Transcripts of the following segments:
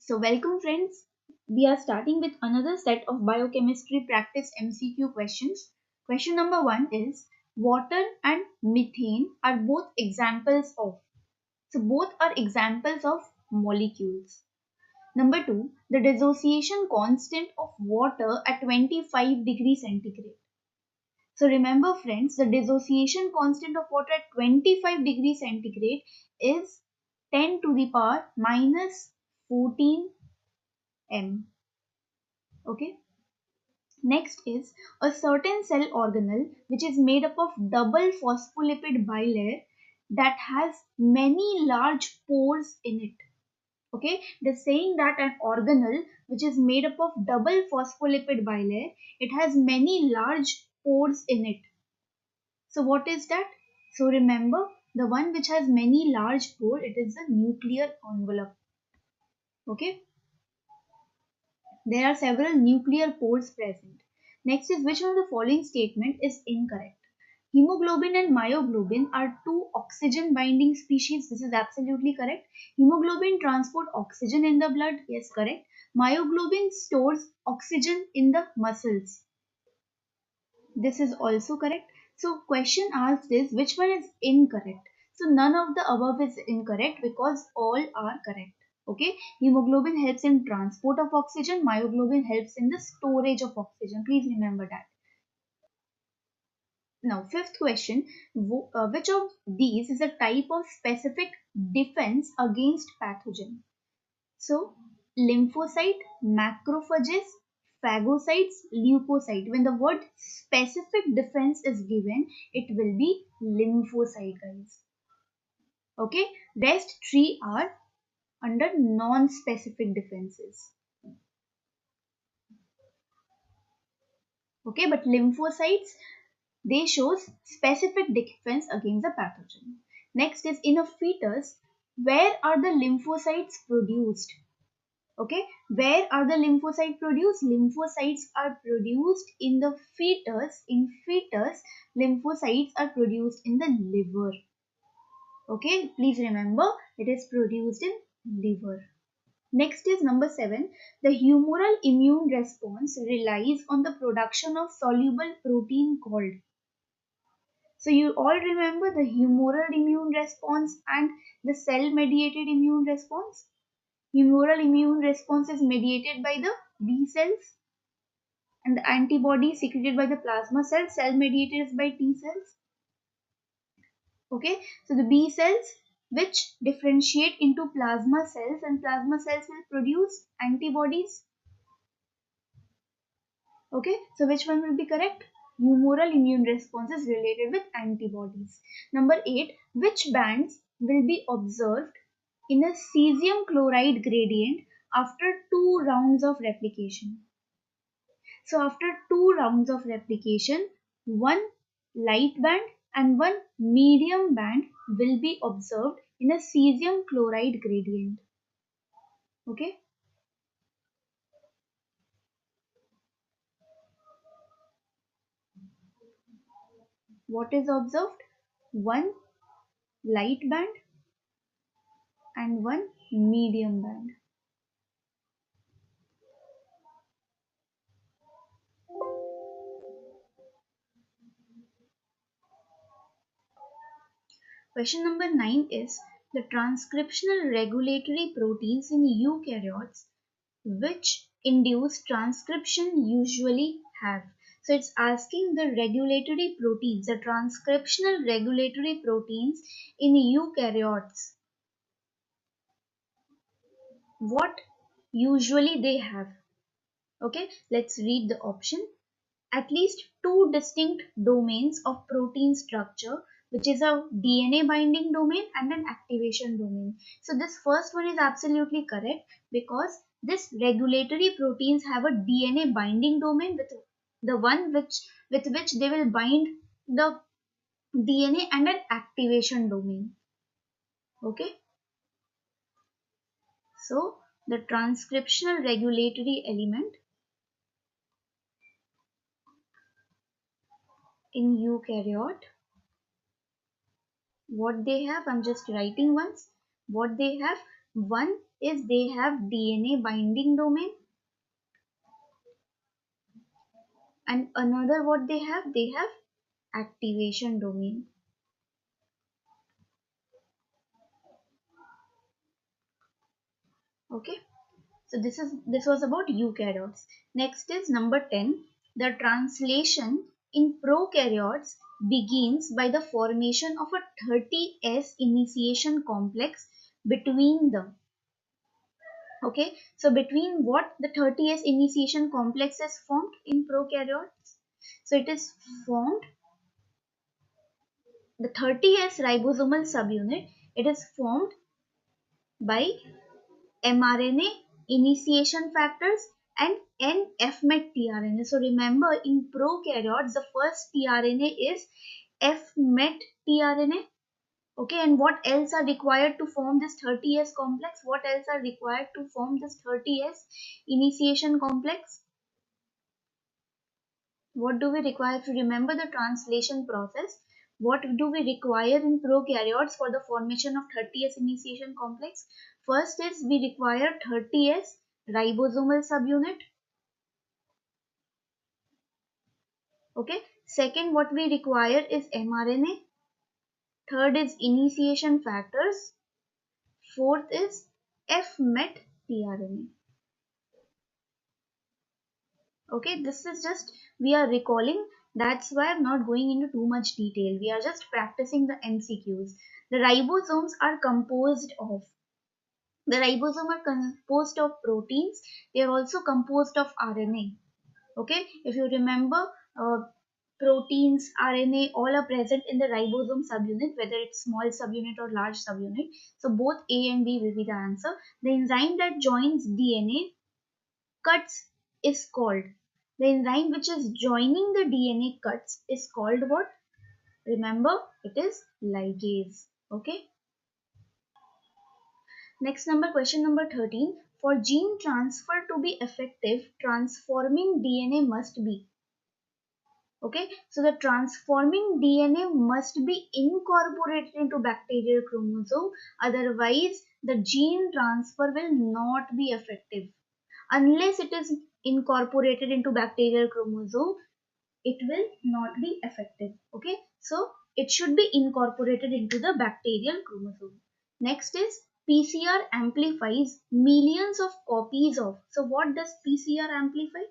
So welcome friends. We are starting with another set of biochemistry practice MCQ questions. Question number 1 is water and methane are both examples of. So both are examples of molecules. Number 2, the dissociation constant of water at 25 degrees centigrade. So remember friends, the dissociation constant of water at 25 degrees centigrade is 10 to the power minus 14 m. Okay. Next is a certain cell organelle which is made up of double phospholipid bilayer that has many large pores in it. Okay, they're saying that an organelle which is made up of double phospholipid bilayer, it has many large pores in it. So what is that? So remember, the one which has many large pores, it is the nuclear envelope. Okay. There are several nuclear pores present. Next is which one of the following statement is incorrect? Hemoglobin and myoglobin are two oxygen binding species. This is absolutely correct. Hemoglobin transport oxygen in the blood. Yes, correct. Myoglobin stores oxygen in the muscles. This is also correct. So question asks is which one is incorrect? So none of the above is incorrect because all are correct. Okay, hemoglobin helps in transport of oxygen, myoglobin helps in the storage of oxygen. Please remember that. Now, fifth question, which of these is a type of specific defense against pathogen? So, lymphocyte, macrophages, phagocytes, leukocyte. When the word specific defense is given, it will be lymphocyte, guys. Okay, rest three are under non-specific defenses. Okay, but lymphocytes, they shows specific defense against the pathogen. Next is in a fetus, where are the lymphocytes produced? Okay, where are the lymphocytes produced? Lymphocytes are produced in the fetus. In fetus, lymphocytes are produced in the liver. Okay, please remember it is produced in liver. Next is number 7. The humoral immune response relies on the production of soluble protein called. So you all remember the humoral immune response and the cell mediated immune response. Humoral immune response is mediated by the B cells and the antibody secreted by the plasma cells. Cell mediated is by T cells. Okay, so the B cells which differentiate into plasma cells and plasma cells will produce antibodies. Okay, so which one will be correct? Humoral immune response is related with antibodies. Number 8, which bands will be observed in a cesium chloride gradient after 2 rounds of replication? So after 2 rounds of replication, one light band and one medium band will be observed in a cesium chloride gradient. Okay. What is observed? One light band and one medium band. Question number 9 is the transcriptional regulatory proteins in eukaryotes which induce transcription usually have. So it's asking the regulatory proteins, the transcriptional regulatory proteins in eukaryotes. What usually they have. Okay, let's read the option. At least two distinct domains of protein structure, which is a DNA binding domain and an activation domain. So this first one is absolutely correct because this regulatory proteins have a DNA binding domain with the one with which they will bind the DNA and an activation domain. Okay. So the transcriptional regulatory element in eukaryote, what they have, I'm just writing once. What they have, one is they have DNA binding domain, and another what they have activation domain. Okay, so this was about eukaryotes. Next is number 10. The translation in prokaryotes begins by the formation of a 30S initiation complex between the, okay, so between what the 30S initiation complex is formed in prokaryotes. So it is formed, the 30S ribosomal subunit, it is formed by mRNA initiation factors and N-F-met tRNA. So remember, in prokaryotes, the first tRNA is F-met tRNA. Okay, and what else are required to form this 30S complex? What else are required to form this 30S initiation complex? What do we require to remember the translation process? What do we require in prokaryotes for the formation of 30S initiation complex? First is we require 30S ribosomal subunit. Okay. Second, what we require is mRNA. Third is initiation factors. Fourth is F-met tRNA. Okay, this is just, we are recalling, that's why I'm not going into too much detail. We are just practicing the MCQs. The ribosomes are composed of, the ribosome are composed of proteins. They are also composed of RNA. Okay, if you remember, proteins, RNA, all are present in the ribosome subunit, whether it's small subunit or large subunit. So both A and B will be the answer. The enzyme that joins DNA cuts is called, the enzyme which is joining the DNA cuts is called what? Remember, it is ligase. Okay. Next question number 13. For gene transfer to be effective, transforming DNA must be. Okay, so the transforming DNA must be incorporated into bacterial chromosome, otherwise the gene transfer will not be effective. Unless it is incorporated into bacterial chromosome, it will not be effective. Okay, so it should be incorporated into the bacterial chromosome. Next is PCR amplifies millions of copies of. So what does PCR amplify?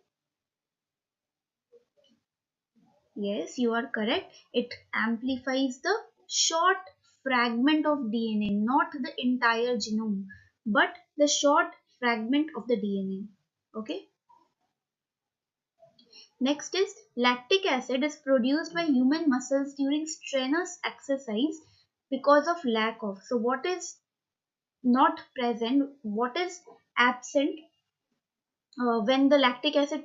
Yes, you are correct. It amplifies the short fragment of DNA, not the entire genome, but the short fragment of the DNA. Okay. Next is lactic acid is produced by human muscles during strenuous exercise because of lack of. So what is not present, what is absent when the lactic acid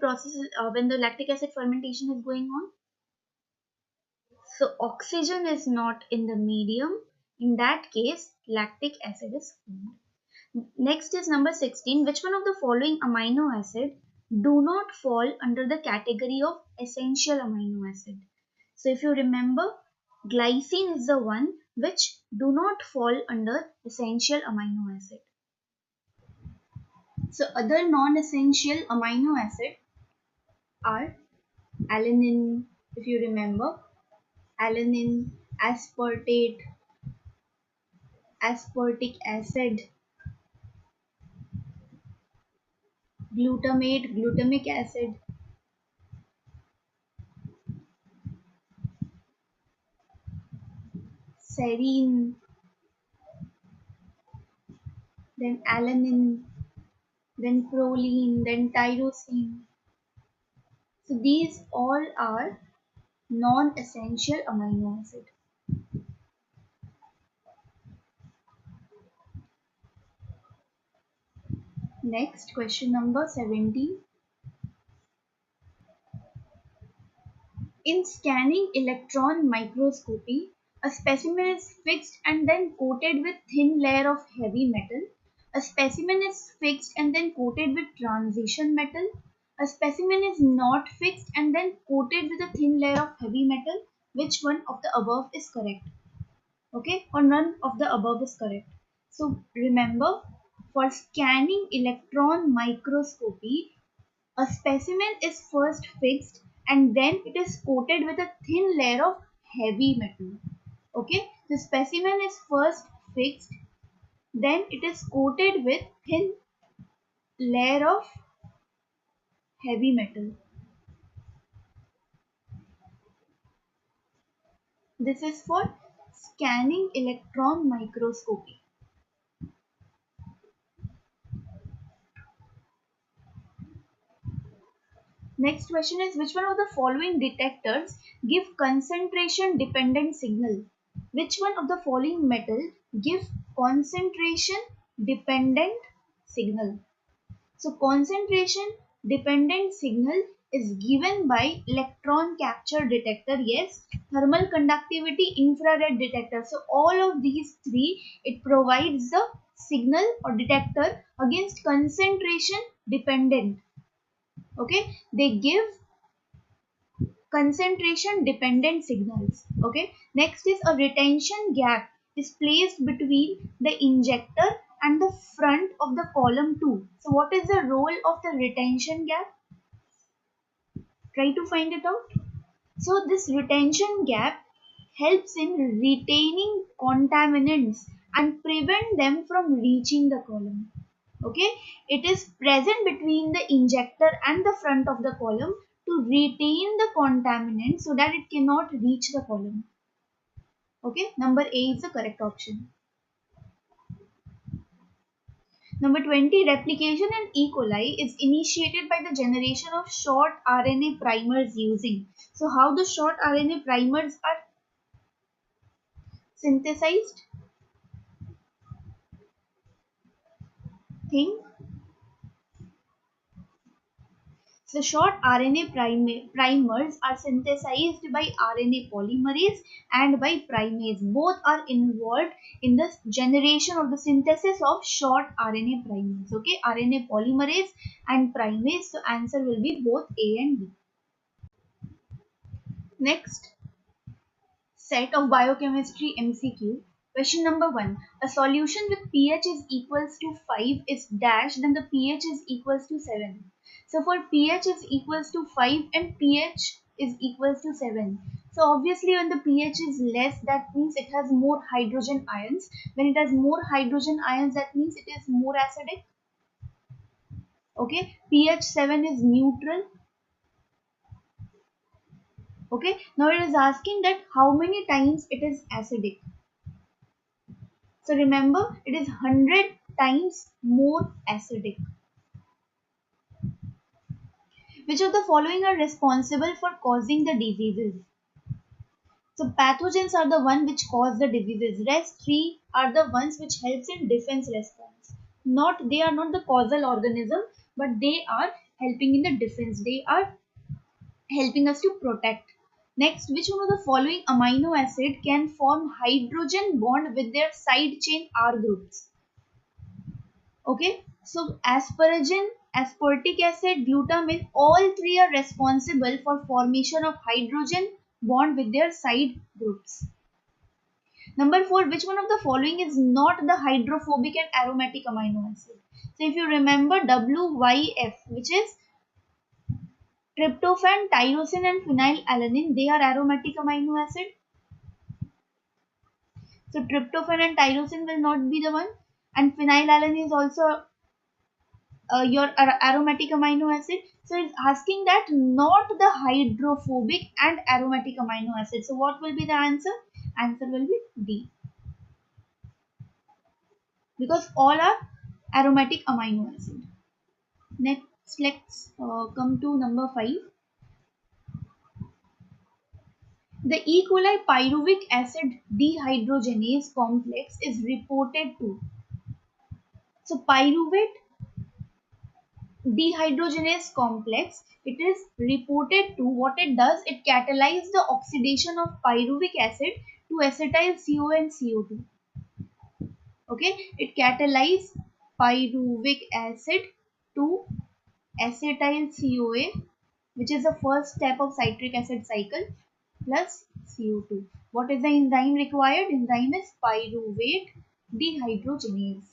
when the lactic acid fermentation is going on? So oxygen is not in the medium. In that case, lactic acid is formed. Next is number 16. Which one of the following amino acid do not fall under the category of essential amino acid? So if you remember, glycine is the one which do not fall under essential amino acid. So other non-essential amino acid are alanine, if you remember, alanine, aspartate, aspartic acid, glutamate, glutamic acid, serine, then alanine, then proline, then tyrosine. So these all are non-essential amino acid. Next, question number 17. In scanning electron microscopy, a specimen is fixed and then coated with thin layer of heavy metal. A specimen is fixed and then coated with transition metal. A specimen is not fixed and then coated with a thin layer of heavy metal. Which one of the above is correct? Okay, or none of the above is correct. So remember, For scanning electron microscopy, a specimen is first fixed and then it is coated with a thin layer of heavy metal. Okay, the specimen is first fixed, then it is coated with thin layer of heavy metal. This is for scanning electron microscopy. Next question is, which one of the following detectors give concentration dependent signal? Which one of the following metal give concentration dependent signal? So concentration dependent signal is given by electron capture detector, yes, thermal conductivity infrared detector. So all of these three, it provides the signal or detector against concentration dependent. Okay, they give concentration dependent signals. Okay, next is a retention gap is placed between the injector and the front of the column 2. So what is the role of the retention gap? Try to find it out. So this retention gap helps in retaining contaminants and prevent them from reaching the column. Okay, it is present between the injector and the front of the column to retain the contaminant so that it cannot reach the column. Okay, number A is the correct option. Number 20, replication in E. coli is initiated by the generation of short RNA primers using. So how the short RNA primers are synthesized? Think. So short RNA primers are synthesized by RNA polymerase and by primase. Both are involved in the generation of the synthesis of short RNA primers. Okay, RNA polymerase and primase. So answer will be both A and B. Next set of biochemistry MCQ. Question number 1. A solution with pH is equals to 5 is dash, then the pH is equals to 7. So for pH is equals to 5 and pH is equals to 7. So obviously when the pH is less, that means it has more hydrogen ions. When it has more hydrogen ions, that means it is more acidic. Okay, pH 7 is neutral. Okay, now it is asking that how many times it is acidic. So remember, it is 100 times more acidic. Which of the following are responsible for causing the diseases? So pathogens are the one which cause the diseases. Rest three are the ones which helps in defense response. They are not the causal organism, but they are helping in the defense. They are helping us to protect. Next, which one of the following amino acid can form hydrogen bond with their side chain R groups? Okay, so asparagine, aspartic acid, glutamine, all three are responsible for formation of hydrogen bond with their side groups. Number 4, which one of the following is not the hydrophobic and aromatic amino acid? So if you remember WYF, which is tryptophan, tyrosine and phenylalanine, they are aromatic amino acid. So tryptophan and tyrosine will not be the one, and phenylalanine is also your aromatic amino acid. So it's asking that not the hydrophobic and aromatic amino acid. So what will be the answer? Answer will be D, because all are aromatic amino acid. Next, let's come to number 5. The E. coli pyruvic acid dehydrogenase complex is reported to. So pyruvate dehydrogenase complex, it is reported to, what it does, it catalyzes the oxidation of pyruvic acid to acetyl CoA and CO2. Okay, it catalyzes pyruvic acid to acetyl CoA, which is the first step of citric acid cycle, plus CO2. What is the enzyme required? Enzyme is pyruvate dehydrogenase.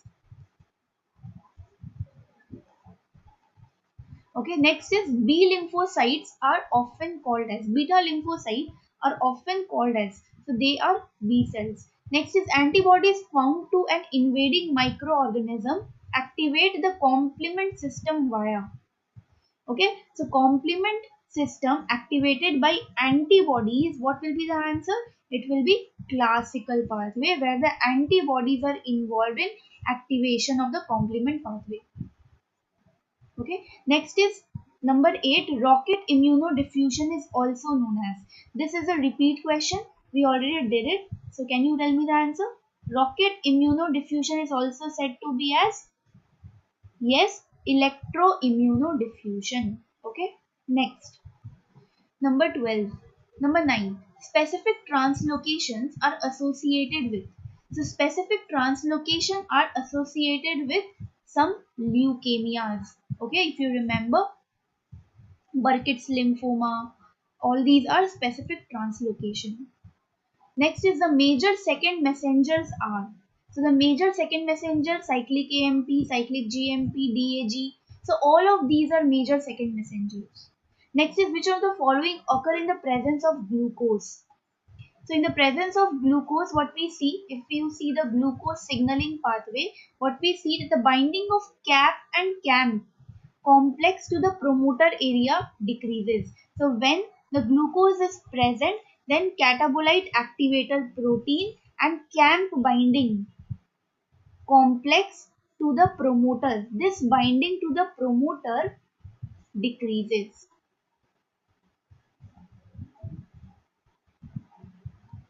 Okay, next is B lymphocytes are often called as, beta lymphocytes are often called as, so they are B cells. Next is antibodies found to an invading microorganism activate the complement system via. Okay, so complement system activated by antibodies, what will be the answer? It will be classical pathway, where the antibodies are involved in activation of the complement pathway. Okay, next is number 8, rocket immunodiffusion is also known as. This is a repeat question, we already did it, so can you tell me the answer? Rocket immunodiffusion is also said to be as, yes, electroimmunodiffusion. Okay, next, number 12. Number 9, specific translocations are associated with. So specific translocation are associated with some leukemias. Okay, if you remember, Burkitt's lymphoma, all these are specific translocation. Next is the major second messengers are. So the major second messenger, cyclic AMP, cyclic GMP, DAG. So all of these are major second messengers. Next is which of the following occur in the presence of glucose. So in the presence of glucose, what we see, if you see the glucose signaling pathway, what we see is the binding of CAP and CAM complex to the promoter area decreases. So when the glucose is present, then catabolite activator protein and CAMP binding complex to the promoter, this binding to the promoter decreases.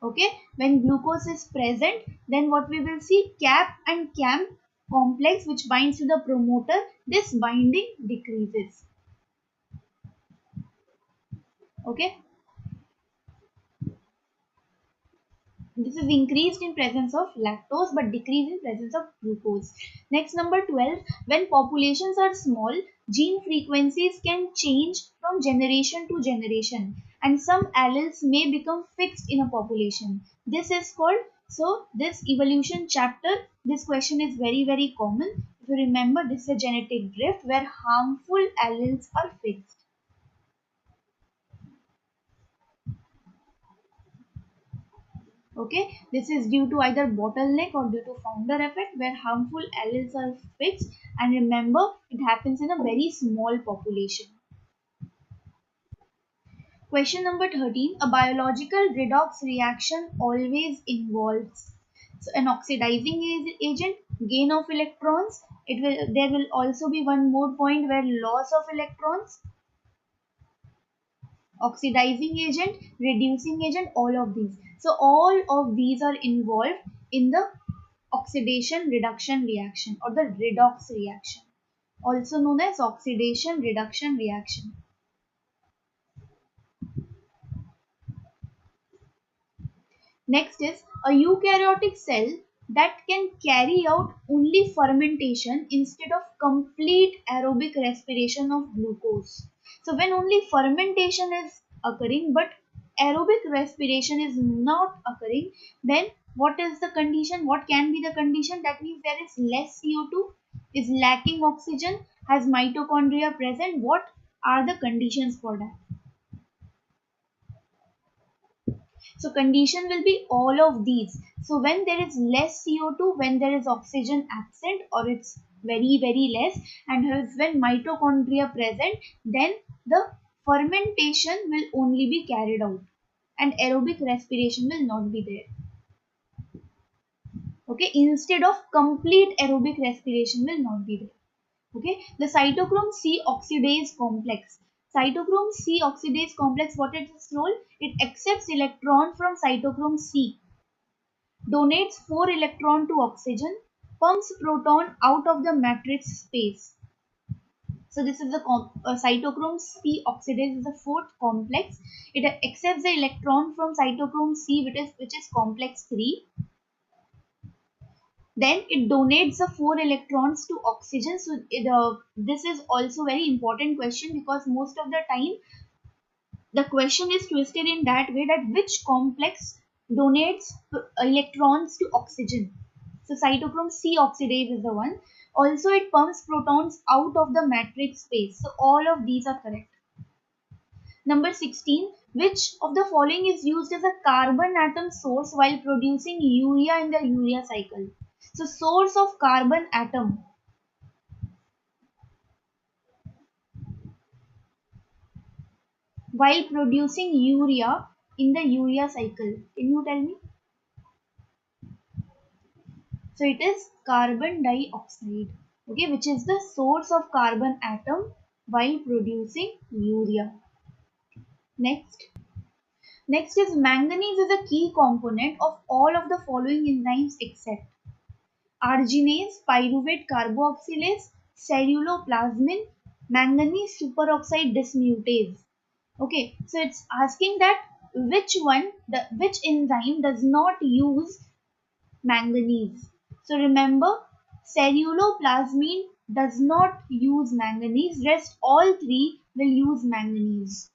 Okay, when glucose is present, then what we will see, CAP and CAMP complex which binds to the promoter, this binding decreases. Okay, this is increased in presence of lactose but decreased in presence of glucose. Next, number 12, when populations are small, gene frequencies can change from generation to generation and some alleles may become fixed in a population. This is called, so this evolution chapter, this question is very common. If you remember, this is a genetic drift where harmful alleles are fixed. Okay, this is due to either bottleneck or due to founder effect where harmful alleles are fixed, and remember it happens in a very small population. Question number 13, a biological redox reaction always involves, so an oxidizing agent, gain of electrons, there will also be one more point where loss of electrons, oxidizing agent, reducing agent, all of these. So all of these are involved in the oxidation reduction reaction or the redox reaction, also known as oxidation reduction reaction. Next is a eukaryotic cell that can carry out only fermentation instead of complete aerobic respiration of glucose. So when only fermentation is occurring but aerobic respiration is not occurring, then what is the condition? What can be the condition? That means there is less CO2, is lacking oxygen, has mitochondria present. What are the conditions for that? So condition will be all of these. So when there is less CO2, when there is oxygen absent or it's very less, and when mitochondria present, then the fermentation will only be carried out and aerobic respiration will not be there. Okay, instead of complete aerobic respiration will not be there. Okay, the cytochrome C oxidase complex. Cytochrome C oxidase complex, what is its role? It accepts electron from cytochrome C, donates 4 electron to oxygen, pumps proton out of the matrix space. So this is the cytochrome C oxidase is the fourth complex. It accepts the electron from cytochrome C, which is complex 3. Then it donates the 4 electrons to oxygen. So this is also very important question because most of the time the question is twisted in that way that which complex donates electrons to oxygen. So cytochrome C oxidase is the one. Also, it pumps protons out of the matrix space. So all of these are correct. Number 16. Which of the following is used as a carbon atom source while producing urea in the urea cycle? So source of carbon atom while producing urea in the urea cycle. Can you tell me? So it is carbon dioxide, okay, which is the source of carbon atom while producing urea. Next. Next is manganese is a key component of all of the following enzymes except arginase, pyruvate carboxylase, celluloplasmin, manganese superoxide dismutase. Okay, so it's asking that which enzyme does not use manganese. So remember, celluloplasmin does not use manganese, rest all three will use manganese.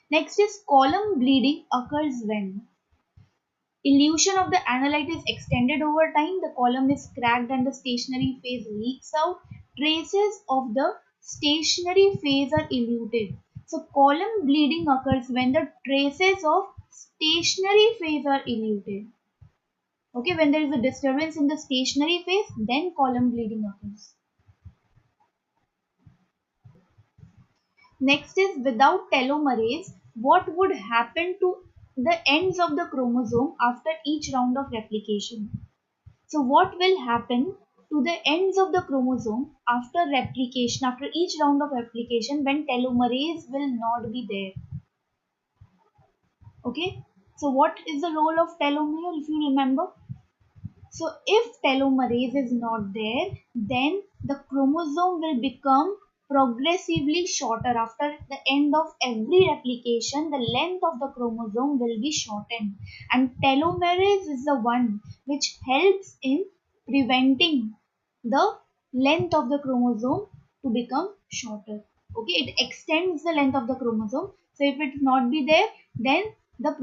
Next is column bleeding occurs when elution of the analyte is extended over time, the column is cracked and the stationary phase leaks out, traces of the stationary phase are eluted. So column bleeding occurs when the traces of stationary phase are eluted. Okay, when there is a disturbance in the stationary phase, then column bleeding occurs. Next is without telomerase, what would happen to the ends of the chromosome after each round of replication? So what will happen to the ends of the chromosome after replication, after each round of replication when telomerase will not be there? Okay, so what is the role of telomere if you remember? So if telomerase is not there, then the chromosome will become progressively shorter. After the end of every replication, the length of the chromosome will be shortened. And telomerase is the one which helps in preventing the length of the chromosome to become shorter. Okay, it extends the length of the chromosome. So if it not be there, then the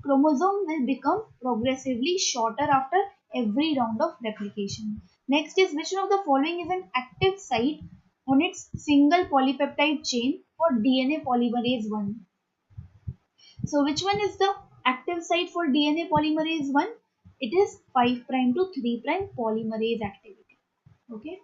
chromosome will become progressively shorter after every round of replication. Next is which one of the following is an active site on its single polypeptide chain for DNA polymerase 1? So which one is the active site for DNA polymerase 1? It is 5' to 3' polymerase activity. Okay.